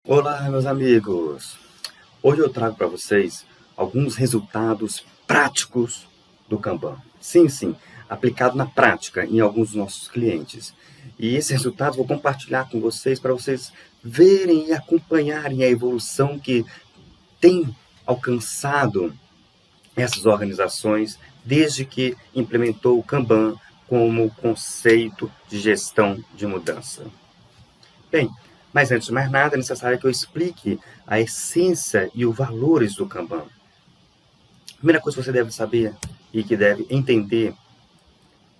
Olá, meus amigos! Hoje eu trago para vocês alguns resultados práticos do Kanban. Sim, aplicado na prática em alguns dos nossos clientes. E esses resultados vou compartilhar com vocês para vocês verem e acompanharem a evolução que tem alcançado essas organizações desde que implementou o Kanban como conceito de gestão de mudança. Bem, mas antes de mais nada, é necessário que eu explique a essência e os valores do Kanban. A primeira coisa que você deve saber e que deve entender,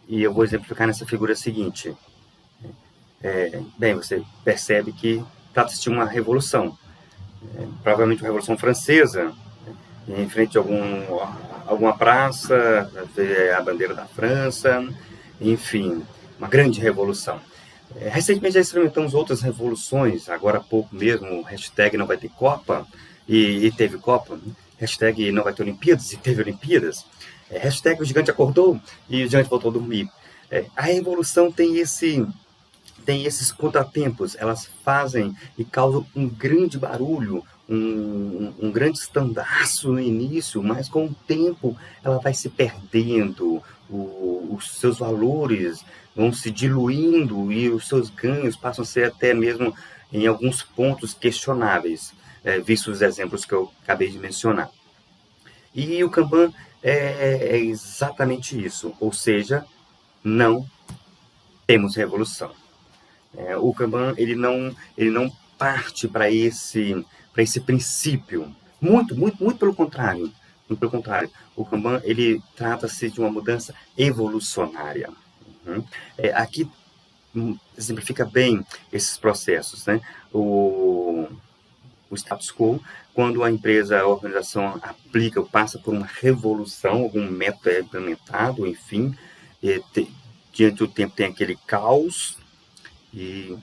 e eu vou exemplificar nessa figura seguinte. Bem, você percebe que trata-se de uma revolução, provavelmente uma revolução francesa, em frente a alguma praça, a bandeira da França, enfim, uma grande revolução. Recentemente já experimentamos outras revoluções, agora há pouco mesmo, hashtag não vai ter Copa, e teve Copa, hashtag não vai ter Olimpíadas, e teve Olimpíadas, hashtag o gigante acordou, e o gigante voltou a dormir. A revolução tem esses contratempos, elas fazem e causam um grande barulho, um grande estandarte no início, mas com o tempo ela vai se perdendo, os seus valores vão se diluindo e os seus ganhos passam a ser até mesmo em alguns pontos questionáveis, vistos os exemplos que eu acabei de mencionar. E o Kanban é exatamente isso, ou seja, não temos revolução. O Kanban ele não parte para esse princípio. Muito pelo contrário. Muito pelo contrário. O Kanban ele trata-se de uma mudança evolucionária. Aqui exemplifica bem esses processos, né? O status quo, quando a empresa, a organização aplica ou passa por uma revolução, algum método é implementado, enfim, diante do tempo tem aquele caos, e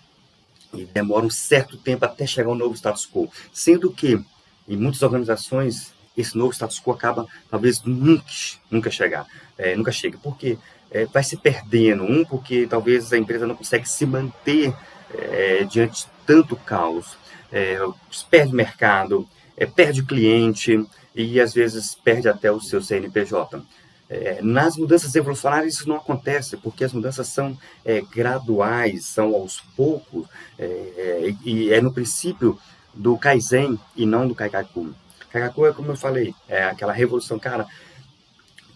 demora um certo tempo até chegar ao novo status quo. Sendo que, em muitas organizações, esse novo status quo acaba, talvez, nunca chegar. Nunca chega. Por quê? Vai se perdendo. Porque talvez a empresa não consegue se manter diante de tanto caos. Perde mercado, perde o cliente e, às vezes, perde até o seu CNPJ. Nas mudanças evolucionárias isso não acontece, porque as mudanças são graduais, são aos poucos, e é no princípio do Kaizen e não do Kaikaku. Kaikaku é como eu falei, é aquela revolução, cara,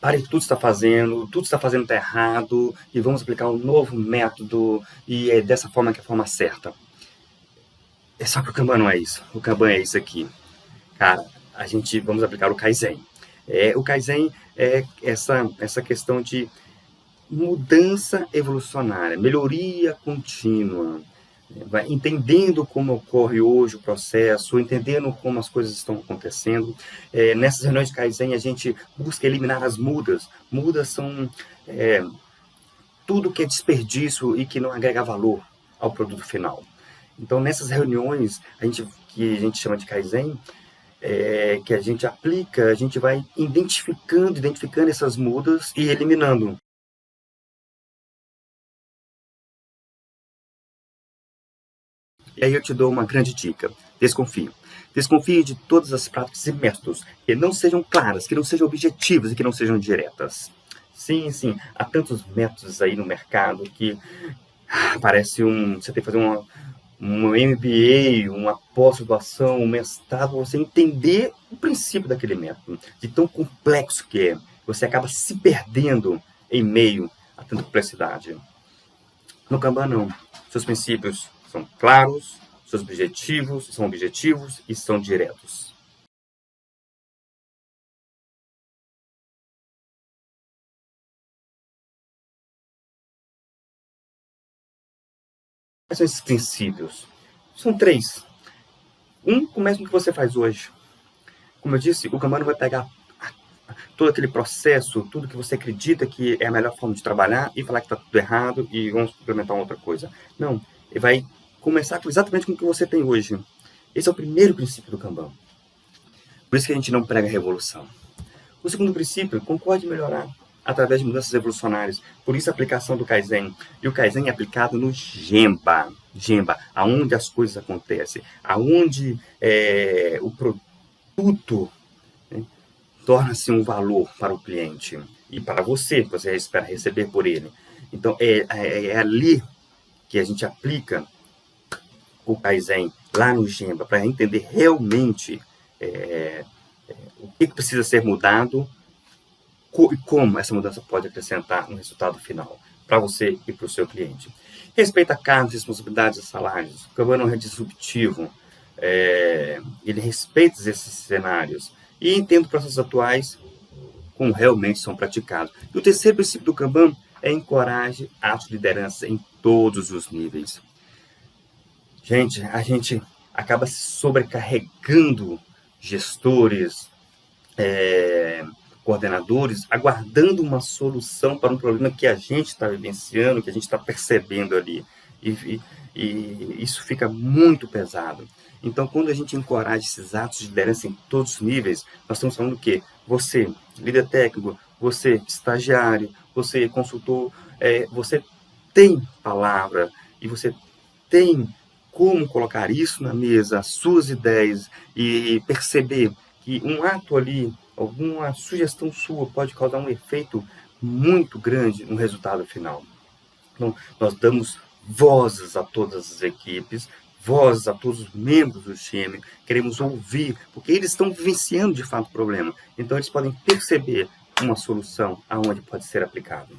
pare tudo está fazendo está errado, e vamos aplicar um novo método, e é dessa forma que é a forma certa. Só que o Kanban não é isso, o Kanban é isso aqui. Cara, vamos aplicar o Kaizen. O Kaizen é essa questão de mudança evolucionária, melhoria contínua, entendendo como ocorre hoje o processo, entendendo como as coisas estão acontecendo. Nessas reuniões de Kaizen, a gente busca eliminar as mudas. Mudas são tudo que é desperdício e que não agrega valor ao produto final. Então, nessas reuniões, que a gente chama de Kaizen, que a gente aplica, a gente vai identificando essas mudas e eliminando. E aí eu te dou uma grande dica. Desconfie. Desconfie de todas as práticas e métodos que não sejam claras, que não sejam objetivas e que não sejam diretas. Sim, há tantos métodos aí no mercado que parece você tem que fazer um MBA, uma pós-graduação, um mestrado, para você entender o princípio daquele método, de tão complexo que é. Você acaba se perdendo em meio a tanta complexidade. No Kanban, não. Seus princípios são claros, seus objetivos são objetivos e são diretos. Quais são esses princípios? São 3. Começa com o que você faz hoje. Como eu disse, o Kanban vai pegar todo aquele processo, tudo que você acredita que é a melhor forma de trabalhar e falar que está tudo errado e vamos implementar uma outra coisa. Não, ele vai começar exatamente com o que você tem hoje. Esse é o primeiro princípio do Kanban. Por isso que a gente não prega revolução. O segundo princípio, concorde em melhorar através de mudanças evolucionárias. Por isso a aplicação do Kaizen. E o Kaizen é aplicado no Gemba. Gemba, aonde as coisas acontecem, aonde o produto, né, torna-se um valor para o cliente e para você espera receber por ele. Então, é ali que a gente aplica o Kaizen lá no Gemba para entender realmente o que precisa ser mudado e como essa mudança pode acrescentar um resultado final para você e para o seu cliente. Respeita cargos, responsabilidades e salários. O Kanban não é disruptivo. Ele respeita esses cenários e entende os processos atuais como realmente são praticados. E o terceiro princípio do Kanban é encoraje atos de liderança em todos os níveis. Gente, a gente acaba sobrecarregando gestores, coordenadores, aguardando uma solução para um problema que a gente está vivenciando, que a gente está percebendo ali. E isso fica muito pesado. Então, quando a gente encoraja esses atos de liderança em todos os níveis, nós estamos falando o quê? Você, líder técnico, você, estagiário, você, consultor, você tem palavra e você tem como colocar isso na mesa, as suas ideias, e perceber que um ato ali, alguma sugestão sua pode causar um efeito muito grande no resultado final. Então, nós damos vozes a todas as equipes, vozes a todos os membros do time, queremos ouvir, porque eles estão vivenciando de fato o problema. Então, eles podem perceber uma solução aonde pode ser aplicado.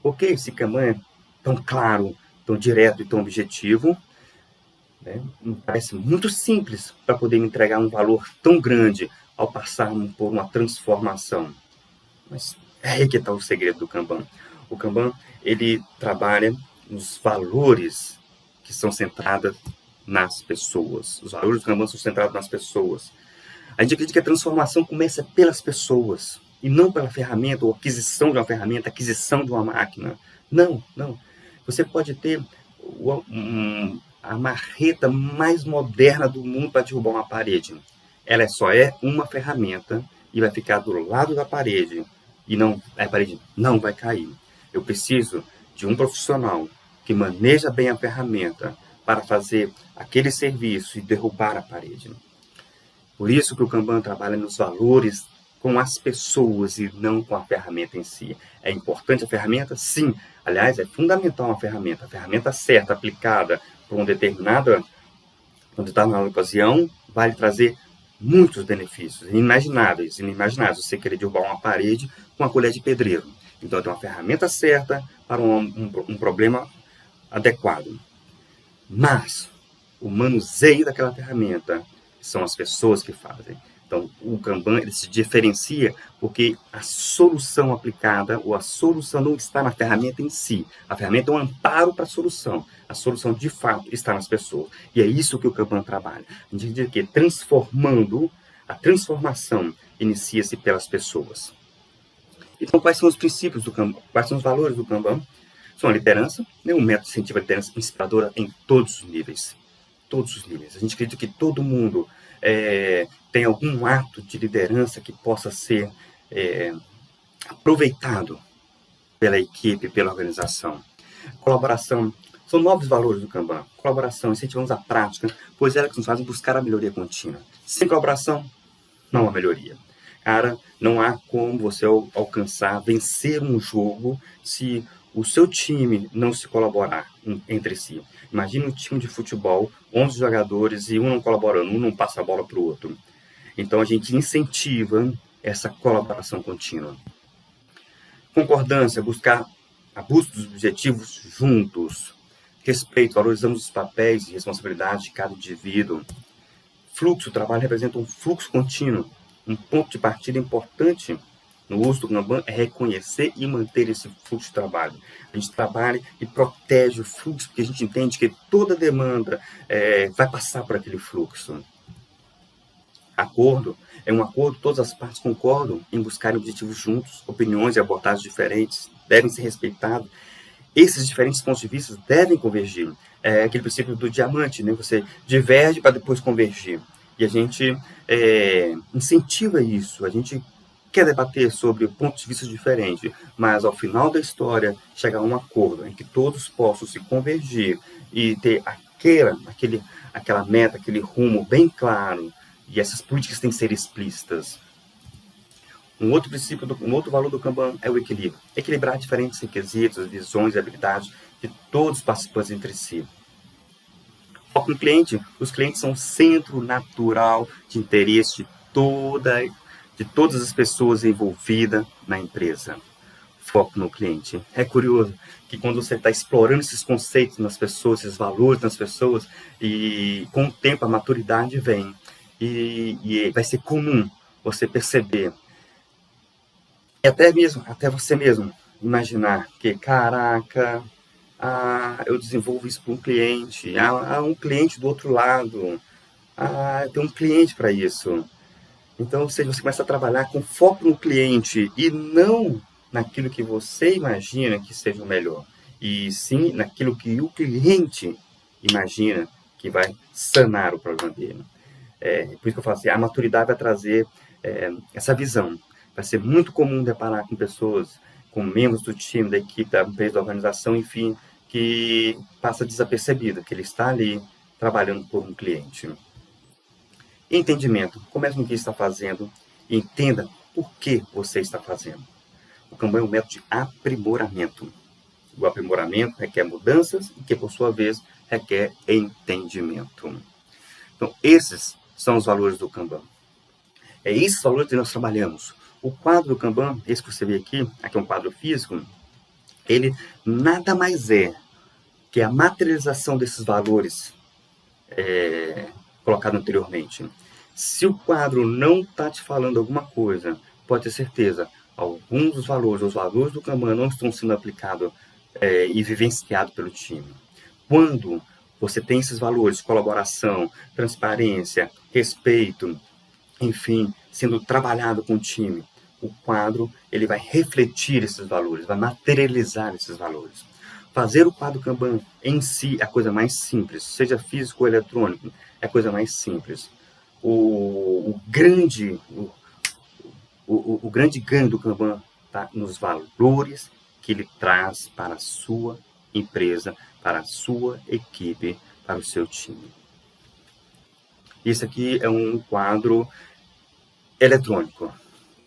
Ok, esse Kanban é tão claro, tão direto e tão objetivo, né? Parece muito simples para poder me entregar um valor tão grande ao passar por uma transformação. Mas é aí que está o segredo do Kanban. O Kanban, ele trabalha nos valores que são centrados nas pessoas. Os valores do Kanban são centrados nas pessoas. A gente acredita que a transformação começa pelas pessoas e não pela ferramenta ou aquisição de uma ferramenta, aquisição de uma máquina. Não, não. Você pode ter a marreta mais moderna do mundo para derrubar uma parede. Ela só é uma ferramenta e vai ficar do lado da parede e a parede não vai cair. Eu preciso de um profissional que maneja bem a ferramenta para fazer aquele serviço e derrubar a parede. Por isso que o Kanban trabalha nos valores com as pessoas e não com a ferramenta em si. É importante a ferramenta? Sim. Aliás, é fundamental uma ferramenta. A ferramenta certa, aplicada por uma determinada ocasião, vai trazer muitos benefícios, inimagináveis. Você querer derrubar uma parede com uma colher de pedreiro. Então, tem uma ferramenta certa para um problema adequado. Mas, o manuseio daquela ferramenta são as pessoas que fazem. Então, o Kanban ele se diferencia porque a solução aplicada ou a solução não está na ferramenta em si. A ferramenta é um amparo para a solução. A solução, de fato, está nas pessoas. E é isso que o Kanban trabalha. A gente diz que a transformação inicia-se pelas pessoas. Então, quais são os princípios do Kanban? Quais são os valores do Kanban? São a liderança, né? Um método incentiva a liderança inspiradora em todos os níveis. Todos os níveis. A gente acredita que todo mundo tem algum ato de liderança que possa ser aproveitado pela equipe, pela organização. Colaboração. São novos valores do Kanban. Colaboração, incentivamos a prática, pois é ela que nos faz buscar a melhoria contínua. Sem colaboração, não há melhoria. Cara, não há como você alcançar, vencer um jogo se o seu time não se colaborar entre si. Imagina um time de futebol, 11 jogadores e um não colaborando, um não passa a bola para o outro. Então, a gente incentiva essa colaboração contínua. Concordância, buscar a busca dos objetivos juntos. Respeito, valorizamos os papéis e responsabilidades de cada indivíduo. Fluxo, o trabalho representa um fluxo contínuo. Um ponto de partida importante no uso do Kanban é reconhecer e manter esse fluxo de trabalho. A gente trabalha e protege o fluxo, porque a gente entende que toda demanda vai passar por aquele fluxo. Acordo é um acordo, todas as partes concordam em buscar objetivos juntos, opiniões e abordagens diferentes devem ser respeitadas. Esses diferentes pontos de vista devem convergir. É aquele princípio do diamante, né? Você diverge para depois convergir. E a gente incentiva isso, a gente quer debater sobre pontos de vista diferentes, mas ao final da história chegar a um acordo em que todos possam se convergir e ter aquela meta, aquele rumo bem claro, e essas políticas têm que ser explícitas. Um outro valor do Kanban é o equilíbrio. Equilibrar diferentes requisitos, visões e habilidades de todos os participantes entre si. Foco no cliente. Os clientes são o centro natural de interesse de todas as pessoas envolvidas na empresa. Foco no cliente. É curioso que quando você está explorando esses conceitos nas pessoas, esses valores nas pessoas, e com o tempo a maturidade vem, e vai ser comum você perceber, e até você mesmo imaginar que, caraca, eu desenvolvo isso para um cliente, há um cliente do outro lado, tem um cliente para isso. Então, ou seja, você começa a trabalhar com foco no cliente e não naquilo que você imagina que seja o melhor, e sim naquilo que o cliente imagina que vai sanar o problema dele. Por isso que eu falo assim, a maturidade vai trazer essa visão. Vai ser muito comum deparar com pessoas, com membros do time, da equipe, da empresa, da organização, enfim, que passa desapercebido, que ele está ali trabalhando por um cliente. Entendimento. Comece com o que está fazendo e entenda por que você está fazendo. O Kanban é um método de aprimoramento. O aprimoramento requer mudanças e que, por sua vez, requer entendimento. Então, esses são os valores do Kanban. É esses valores que nós trabalhamos. O quadro do Kanban, esse que você vê aqui é um quadro físico, ele nada mais é que a materialização desses valores colocado anteriormente. Se o quadro não está te falando alguma coisa, pode ter certeza, alguns dos valores, os valores do Kanban não estão sendo aplicados e vivenciados pelo time. Quando você tem esses valores, colaboração, transparência, respeito, enfim, sendo trabalhado com o time, o quadro ele vai refletir esses valores, vai materializar esses valores. Fazer o quadro Kanban em si é a coisa mais simples, seja físico ou eletrônico, é a coisa mais simples. O grande ganho do Kanban está nos valores que ele traz para a sua empresa, para a sua equipe, para o seu time. Isso aqui é um quadro eletrônico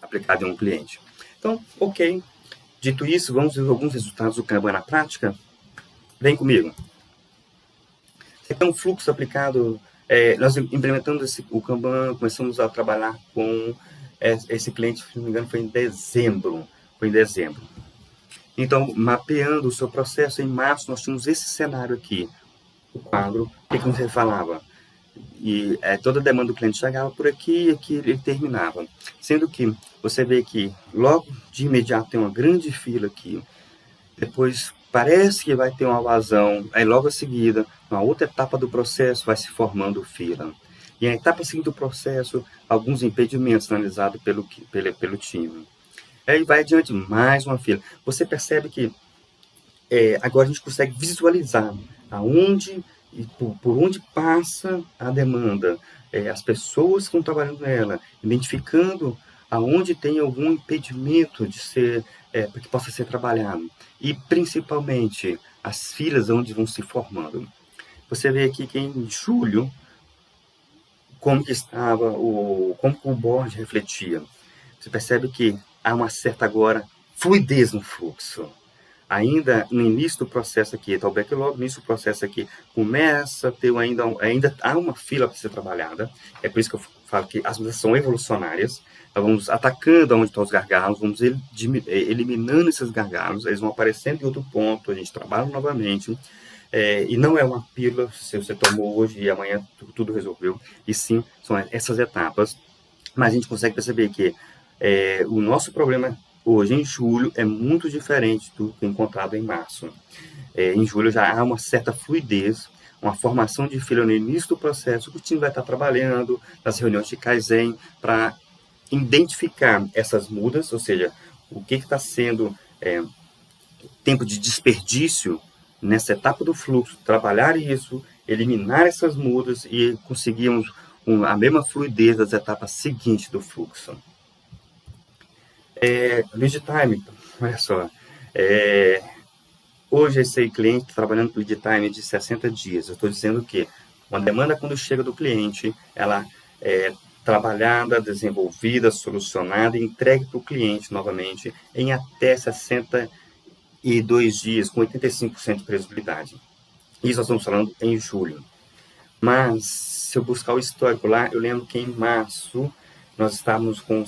aplicado em um cliente. Então, ok. Dito isso, vamos ver alguns resultados do Kanban na prática? Vem comigo. Você tem um fluxo aplicado. Nós implementamos o Kanban, começamos a trabalhar com esse cliente, se não me engano, foi em dezembro. Então, mapeando o seu processo, em março, nós tínhamos esse cenário aqui. O quadro, o que você falava? E toda a demanda do cliente chegava por aqui e aqui ele terminava. Sendo que você vê que logo de imediato tem uma grande fila aqui. Depois parece que vai ter uma vazão. Aí logo a seguida, uma outra etapa do processo vai se formando fila. E a etapa seguinte do processo, alguns impedimentos analisados pelo time. Aí vai adiante mais uma fila. Você percebe que agora a gente consegue visualizar aonde e por onde passa a demanda, as pessoas que estão trabalhando nela, identificando aonde tem algum impedimento de ser, para que possa ser trabalhado, e principalmente as filas onde vão se formando. Você vê aqui que em julho, como que estava, como que o board refletia. Você percebe que há uma certa agora fluidez no fluxo. Ainda no início do processo aqui, está o backlog, no início do processo aqui, começa a ter ainda há uma fila para ser trabalhada. É por isso que eu falo que as mudanças são evolucionárias. Nós vamos atacando onde estão os gargalos, vamos eliminando esses gargalos, eles vão aparecendo em outro ponto, a gente trabalha novamente. E não é uma pílula, se você tomou hoje e amanhã tudo resolveu, e sim, são essas etapas. Mas a gente consegue perceber que o nosso problema hoje, em julho, é muito diferente do que encontrado em março. Em julho já há uma certa fluidez, uma formação de fila no início do processo, que o time vai estar trabalhando nas reuniões de Kaizen para identificar essas mudas, ou seja, o que está sendo tempo de desperdício nessa etapa do fluxo, trabalhar isso, eliminar essas mudas e conseguirmos a mesma fluidez das etapas seguintes do fluxo. Lead time, olha só. É, hoje esse cliente está trabalhando com lead time de 60 dias. Eu estou dizendo que uma demanda quando chega do cliente, ela é trabalhada, desenvolvida, solucionada e entregue para o cliente novamente em até 62 dias, com 85% de previsibilidade. Isso nós estamos falando em julho. Mas, se eu buscar o histórico lá, eu lembro que em março nós estávamos com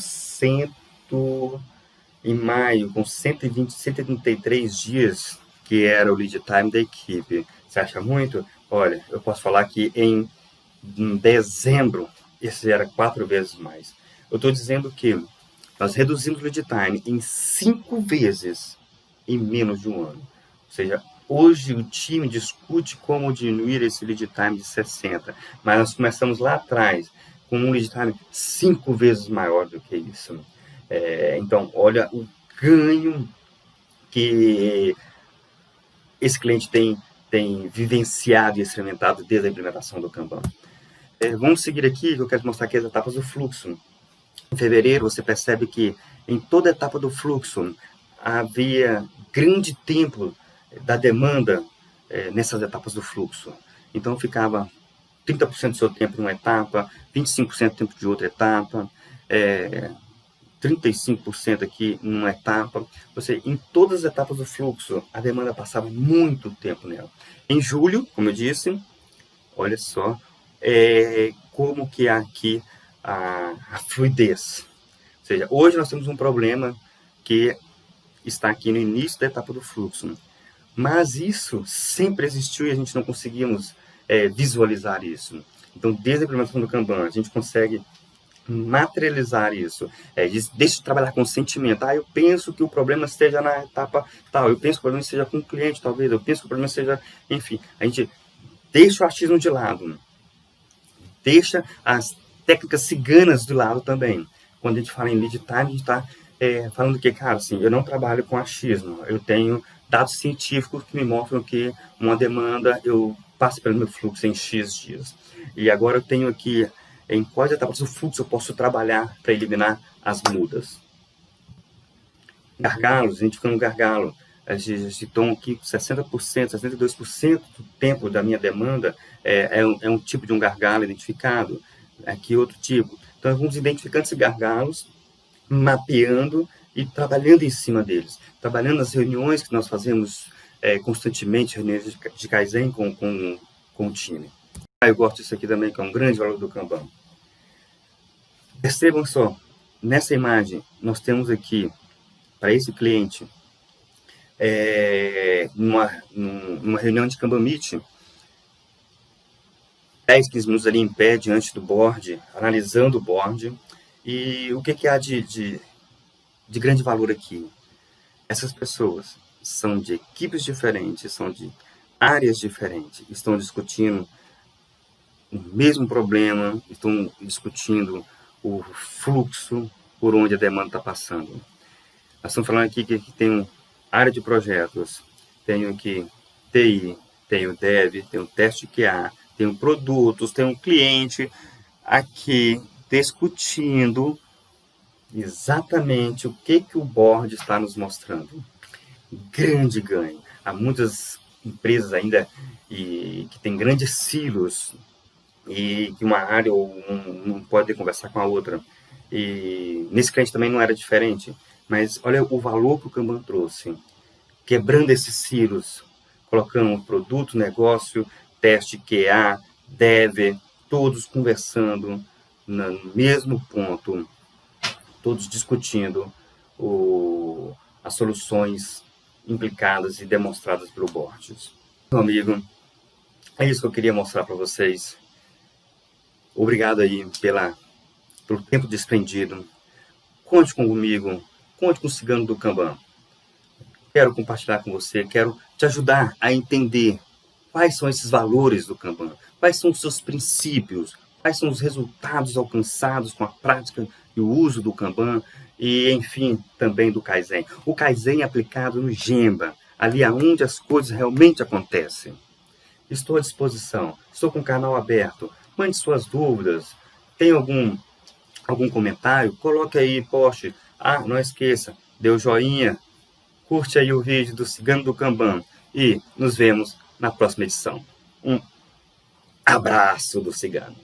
em maio, com 120, 133 dias, que era o lead time da equipe. Você acha muito? Olha, eu posso falar que em dezembro, esse era 4 vezes mais. Eu estou dizendo que nós reduzimos o lead time em 5 vezes em menos de um ano. Ou seja, hoje o time discute como diminuir esse lead time de 60, mas nós começamos lá atrás com um lead time 5 vezes maior do que isso. Então, olha o ganho que esse cliente tem vivenciado e experimentado desde a implementação do Kanban. Vamos seguir aqui, que eu quero mostrar aqui as etapas do fluxo. Em fevereiro, você percebe que em toda etapa do fluxo havia grande tempo da demanda nessas etapas do fluxo. Então, ficava 30% do seu tempo em uma etapa, 25% do tempo de outra etapa, 35% aqui em uma etapa. Você, em todas as etapas do fluxo, a demanda passava muito tempo nela. Em julho, como eu disse, olha só como que é aqui a fluidez. Ou seja, hoje nós temos um problema que está aqui no início da etapa do fluxo. Mas isso sempre existiu e a gente não conseguimos visualizar isso. Então, desde a implementação do Kanban, a gente consegue materializar isso. Deixa de trabalhar com sentimento. Eu penso que o problema esteja na etapa tal, eu penso que o problema esteja com o cliente, talvez, eu penso que o problema seja... Enfim, a gente deixa o achismo de lado. Deixa as técnicas ciganas de lado também. Quando a gente fala em lead time, a gente está falando que, cara, assim, eu não trabalho com achismo. Eu tenho dados científicos que me mostram que uma demanda, eu passo pelo meu fluxo em X dias. E agora eu tenho aqui em quais etapas do fluxo eu posso trabalhar para eliminar as mudas. Gargalos, identificando um gargalo. A gente citou aqui 60%, 62% do tempo da minha demanda é um tipo de um gargalo identificado. Aqui outro tipo. Então, vamos identificando esses gargalos, mapeando e trabalhando em cima deles. Trabalhando nas reuniões que nós fazemos constantemente, reuniões de Kaizen com o time. Eu gosto disso aqui também, que é um grande valor do Kanban. Percebam só, nessa imagem, nós temos aqui, para esse cliente, numa reunião de Kanban Meeting, 10, 15 minutos ali em pé, diante do board, analisando o board. E o que há de grande valor aqui? Essas pessoas são de equipes diferentes, são de áreas diferentes, estão discutindo o mesmo problema, estão discutindo o fluxo por onde a demanda está passando. Nós estamos falando aqui que tem área de projetos, tenho aqui TI, tenho Dev, tenho teste QA, tenho produtos, tenho um cliente aqui discutindo exatamente o que o board está nos mostrando. Grande ganho. Há muitas empresas ainda que têm grandes silos e que uma área não pode conversar com a outra. E nesse cliente também não era diferente. Mas olha o valor que o Kanban trouxe. Quebrando esses silos, colocando produto, negócio, teste QA, Dev, todos conversando no mesmo ponto, todos discutindo as soluções implicadas e demonstradas pelo board. Meu amigo, é isso que eu queria mostrar para vocês. Obrigado aí pelo tempo desprendido. Conte comigo, conte com o Cigano do Kanban. Quero compartilhar com você, quero te ajudar a entender quais são esses valores do Kanban, quais são os seus princípios, quais são os resultados alcançados com a prática e o uso do Kanban e, enfim, também do Kaizen. O Kaizen é aplicado no Gemba, ali aonde as coisas realmente acontecem. Estou à disposição, estou com o canal aberto. Mande suas dúvidas. Tem algum comentário? Coloque aí, poste Ah, não esqueça, dê o joinha, curte aí o vídeo do Cigano do Kanban e nos vemos na próxima edição. Um abraço do Cigano.